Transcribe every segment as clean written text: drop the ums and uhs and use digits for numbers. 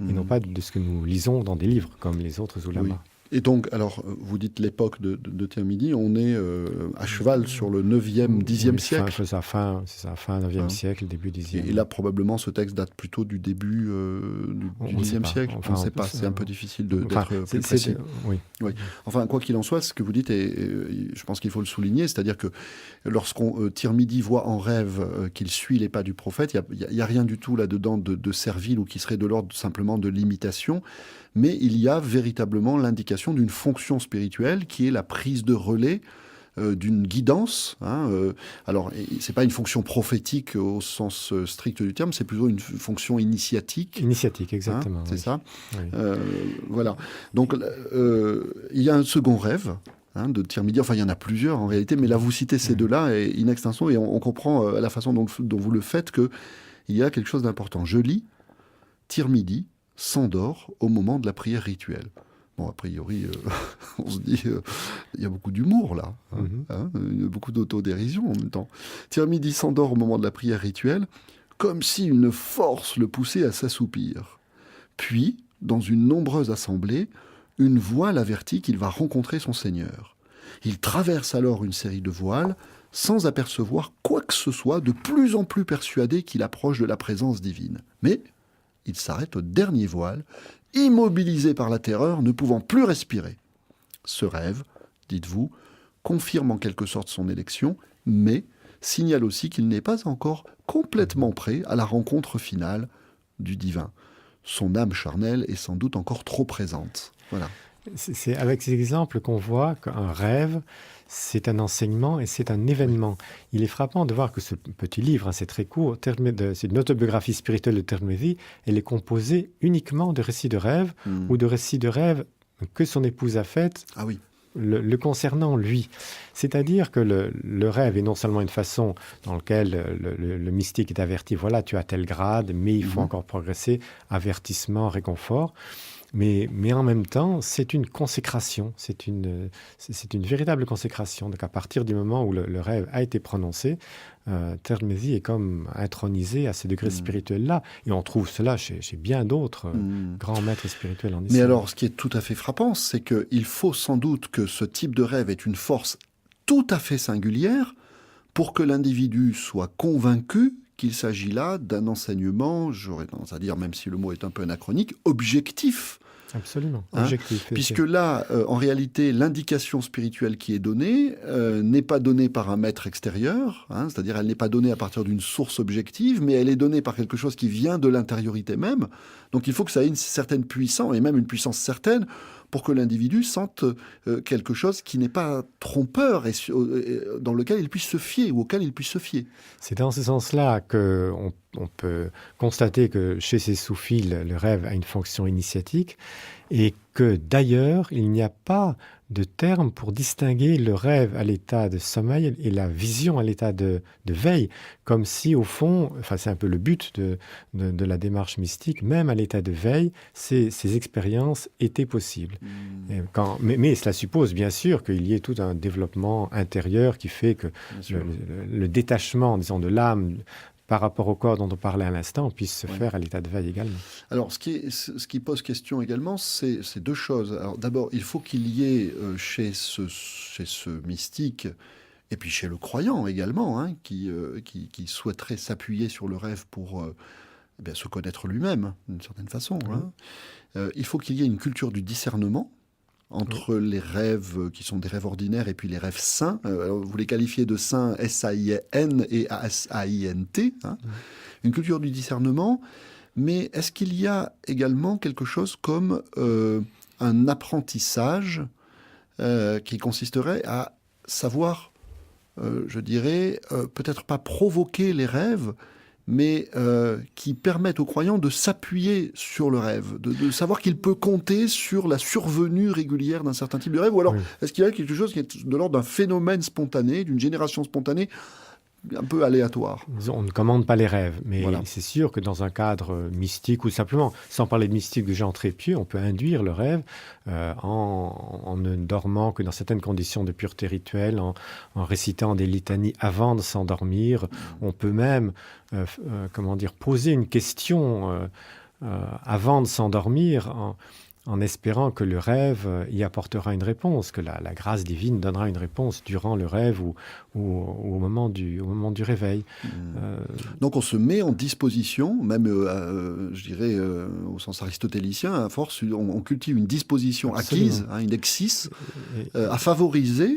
et non pas de ce que nous lisons dans des livres, comme les autres Oui. ulamas. Et donc, alors, vous dites l'époque de Tirmidhi, on est à cheval sur le 9e, 10e Oui, siècle. c'est ça, fin 9e Hein. siècle, début 10e. Et là, probablement, ce texte date plutôt du début du On ne sait 10e pas. siècle. Enfin, on ne sait on peut pas, se- c'est un peu difficile Enfin, d'être plus précis. oui. Oui. Enfin, quoi qu'il en soit, ce que vous dites, je pense qu'il faut le souligner, c'est-à-dire que lorsqu'on Tirmidhi voit en rêve qu'il suit les pas du prophète, il y a rien du tout là-dedans de servile ou qui serait de l'ordre simplement de l'imitation, mais il y a véritablement l'indication d'une fonction spirituelle qui est la prise de relais d'une guidance. Alors, c'est pas une fonction prophétique au sens strict du terme, c'est plutôt une fonction initiatique. Initiatique, exactement. C'est oui. ça. Oui. Voilà. Donc, il y a un second rêve de Tirmidhi. Enfin, il y en a plusieurs en réalité, mais là, vous citez ces deux-là et in extenso, et on comprend à la façon dont vous le faites qu'il y a quelque chose d'important. Je lis, Tirmidhi s'endort au moment de la prière rituelle. Bon, a priori, on se dit, il y a beaucoup d'humour là, beaucoup d'autodérision en même temps. Tirmidhi s'endort au moment de la prière rituelle, comme si une force le poussait à s'assoupir. Puis, dans une nombreuse assemblée, une voile avertit qu'il va rencontrer son Seigneur. Il traverse alors une série de voiles, sans apercevoir quoi que ce soit, de plus en plus persuadé qu'il approche de la présence divine. Mais il s'arrête au dernier voile, immobilisé par la terreur, ne pouvant plus respirer. Ce rêve, dites-vous, confirme en quelque sorte son élection, mais signale aussi qu'il n'est pas encore complètement prêt à la rencontre finale du divin. Son âme charnelle est sans doute encore trop présente. Voilà. C'est avec ces exemples qu'on voit qu'un rêve, c'est un enseignement et c'est un événement. Il est frappant de voir que ce petit livre, c'est très court, c'est une autobiographie spirituelle de Tirmidhi, elle est composée uniquement de récits de rêves ou de récits de rêves que son épouse a faites Ah oui. le concernant lui. C'est-à-dire que le rêve est non seulement une façon dans laquelle le mystique est averti, voilà, tu as tel grade, mais il faut encore progresser, avertissement, réconfort. Mais en même temps, c'est une consécration, c'est une véritable consécration. Donc à partir du moment où le rêve a été prononcé, Tirmidhi est comme intronisé à ces degrés spirituels-là. Et on trouve cela chez bien d'autres grands maîtres spirituels en islam. Mais alors, ce qui est tout à fait frappant, c'est qu'il faut sans doute que ce type de rêve ait une force tout à fait singulière pour que l'individu soit convaincu qu'il s'agit là d'un enseignement, j'aurais tendance à dire, même si le mot est un peu anachronique, objectif. Absolument, objectif. Puisque là, en réalité, l'indication spirituelle qui est donnée n'est pas donnée par un maître extérieur, c'est-à-dire elle n'est pas donnée à partir d'une source objective, mais elle est donnée par quelque chose qui vient de l'intériorité même. Donc il faut que ça ait une certaine puissance, et même une puissance certaine, pour que l'individu sente quelque chose qui n'est pas trompeur et dans lequel il puisse se fier, ou auquel il puisse se fier. C'est dans ce sens-là qu'on peut constater que chez ces soufis, le rêve a une fonction initiatique et que d'ailleurs, il n'y a pas de terme pour distinguer le rêve à l'état de sommeil et la vision à l'état de veille, comme si au fond, enfin c'est un peu le but de la démarche mystique, même à l'état de veille, ces expériences étaient possibles. Mais cela suppose bien sûr qu'il y ait tout un développement intérieur qui fait que le détachement, disons, de l'âme par rapport au corps dont on parlait à l'instant, puisse se faire à l'état de veille également. Alors, ce qui pose question également, c'est deux choses. Alors, d'abord, il faut qu'il y ait chez ce mystique, et puis chez le croyant également, qui souhaiterait s'appuyer sur le rêve pour se connaître lui-même, d'une certaine façon. Il faut qu'il y ait une culture du discernement entre les rêves qui sont des rêves ordinaires et puis les rêves saints. Vous les qualifiez de saints S-A-I-N et S-A-I-N-T. Une culture du discernement. Mais est-ce qu'il y a également quelque chose comme un apprentissage qui consisterait à savoir, je dirais, peut-être pas provoquer les rêves, mais qui permettent aux croyants de s'appuyer sur le rêve, de savoir qu'il peut compter sur la survenue régulière d'un certain type de rêve, ou alors est-ce qu'il y a quelque chose qui est de l'ordre d'un phénomène spontané, d'une génération spontanée, un peu aléatoire. On ne commande pas les rêves, mais voilà. C'est sûr que dans un cadre mystique, ou simplement, sans parler de mystique de gens très pieux, on peut induire le rêve en ne dormant que dans certaines conditions de pureté rituelle, en récitant des litanies avant de s'endormir. On peut même poser une question avant de s'endormir en espérant que le rêve y apportera une réponse, que la grâce divine donnera une réponse durant le rêve ou au moment du réveil. Donc on se met en disposition, même, je dirais, au sens aristotélicien, à force, on cultive une disposition acquise, une exis, à favoriser,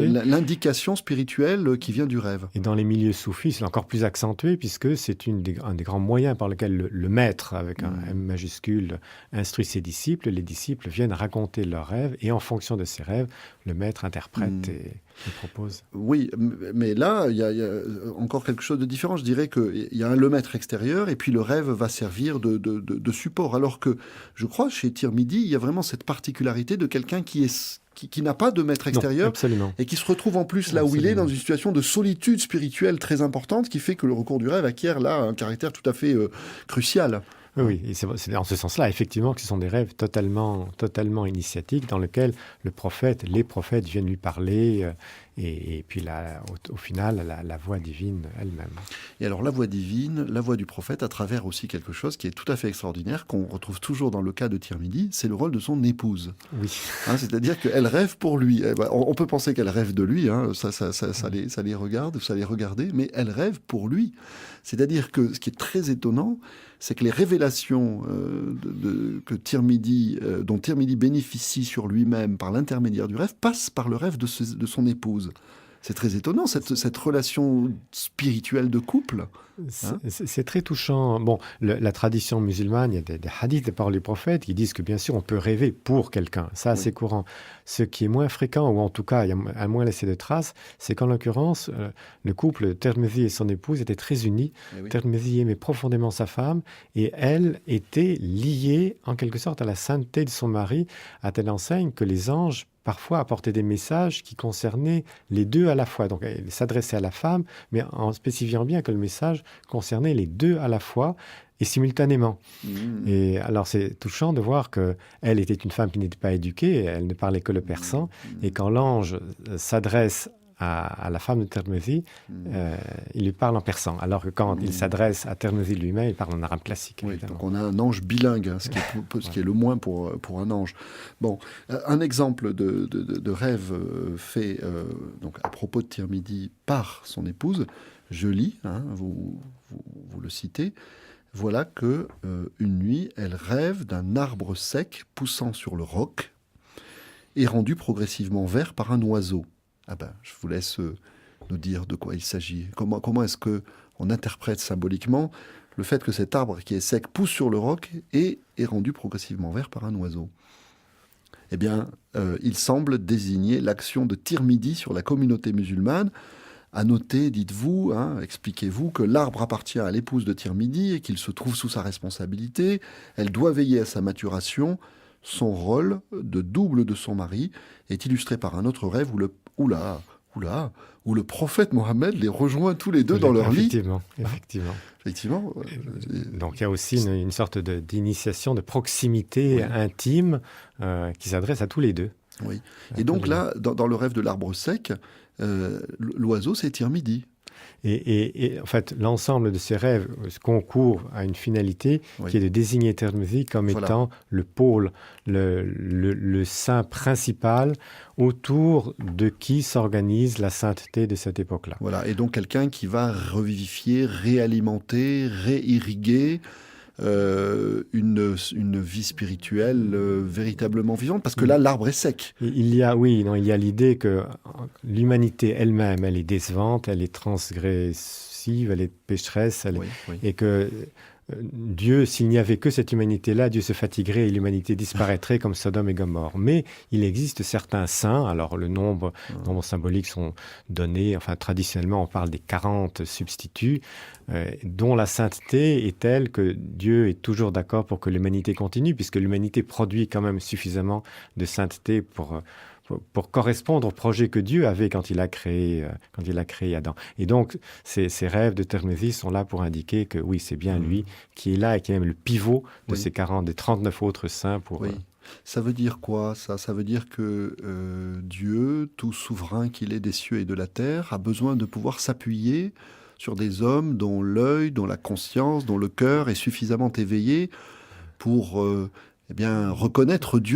l'indication spirituelle qui vient du rêve. Et dans les milieux soufis, c'est encore plus accentué, puisque c'est un des grands moyens par lesquels le maître, avec un M majuscule, instruit ses disciples. Les disciples viennent raconter leurs rêves, et en fonction de ces rêves, le maître interprète et propose. Oui, mais là, il y a encore quelque chose de différent. Je dirais qu'il y a le maître extérieur, et puis le rêve va servir de support. Alors que, je crois, chez Tirmidhi, il y a vraiment cette particularité de quelqu'un qui n'a pas de maître extérieur, et qui se retrouve en plus là où il est, dans une situation de solitude spirituelle très importante, qui fait que le recours du rêve acquiert là un caractère tout à fait crucial. Oui, et c'est dans ce sens-là, effectivement, que ce sont des rêves totalement initiatiques, dans lesquels les prophètes viennent lui parler, et puis au final, la voix divine elle-même. Et alors la voix divine, la voix du prophète, à travers aussi quelque chose qui est tout à fait extraordinaire, qu'on retrouve toujours dans le cas de Tirmidhi, c'est le rôle de son épouse. Oui. C'est-à-dire qu'elle rêve pour lui. On peut penser qu'elle rêve de lui, ça les regarde, ça les regardait, mais elle rêve pour lui. C'est-à-dire que ce qui est très étonnant, c'est que les révélations dont Tirmidhi bénéficie sur lui-même par l'intermédiaire du rêve passent par le rêve de son épouse. C'est très étonnant, cette relation spirituelle de couple. C'est très touchant. Bon, la tradition musulmane, il y a des hadiths, des paroles du prophète qui disent que bien sûr on peut rêver pour quelqu'un. Ça, c'est courant. Ce qui est moins fréquent, ou en tout cas a moins laissé de traces, c'est qu'en l'occurrence, le couple Tirmidhi et son épouse étaient très unis. Tirmidhi aimait profondément sa femme, et elle était liée en quelque sorte à la sainteté de son mari, à telle enseigne que les anges parfois apportaient des messages qui concernaient les deux à la fois. Donc elle s'adressait à la femme, mais en spécifiant bien que le message concernait les deux à la fois et simultanément. Et alors c'est touchant de voir qu'elle était une femme qui n'était pas éduquée, elle ne parlait que le persan, et quand l'ange s'adresse à la femme de Tirmidhi, il lui parle en persan, alors que quand il s'adresse à Tirmidhi lui-même, il parle en arabe classique. Oui, donc on a un ange bilingue, ce qui est le moins pour un ange. Bon, un exemple de rêve fait donc à propos de Tirmidhi par son épouse, je lis, vous le citez, voilà que une nuit, elle rêve d'un arbre sec poussant sur le roc et rendu progressivement vert par un oiseau. Je vous laisse nous dire de quoi il s'agit. Comment est-ce qu'on interprète symboliquement le fait que cet arbre qui est sec pousse sur le roc et est rendu progressivement vert par un oiseau? Eh bien, il semble désigner l'action de Tirmidhi sur la communauté musulmane. À noter, dites-vous, expliquez-vous, que l'arbre appartient à l'épouse de Tirmidhi et qu'il se trouve sous sa responsabilité. Elle doit veiller à sa maturation. Son rôle de double de son mari est illustré par un autre rêve où le prophète Mohammed les rejoint tous les deux dans leur lit. Effectivement. Donc il y a aussi une sorte d'initiation, de proximité intime qui s'adresse à tous les deux. Oui. Et donc là, dans le rêve de l'arbre sec, l'oiseau, c'est Tirmidhi. Et en fait, l'ensemble de ces rêves concourt à une finalité qui est de désigner Tirmidhi comme étant le pôle, le saint principal autour de qui s'organise la sainteté de cette époque-là. Voilà, et donc quelqu'un qui va revivifier, réalimenter, réirriguer une vie spirituelle véritablement vivante, parce que là, l'arbre est sec. Il y a l'idée que l'humanité elle-même, elle est décevante, elle est transgressive, elle est pécheresse, et que Dieu, s'il n'y avait que cette humanité-là, Dieu se fatiguerait et l'humanité disparaîtrait comme Sodome et Gomorrhe. Mais il existe certains saints, alors le nombre symboliques sont donnés, enfin traditionnellement on parle des 40 substituts, dont la sainteté est telle que Dieu est toujours d'accord pour que l'humanité continue, puisque l'humanité produit quand même suffisamment de sainteté pour correspondre au projet que Dieu avait quand il a créé Adam. Et donc, ces rêves de Tirmidhi sont là pour indiquer que oui, c'est bien lui qui est là et qui est même le pivot de ces 39 autres saints. Ça veut dire quoi, ça? Ça veut dire que Dieu, tout souverain qu'il est des cieux et de la terre, a besoin de pouvoir s'appuyer sur des hommes dont l'œil, dont la conscience, dont le cœur est suffisamment éveillé pour eh bien, reconnaître Dieu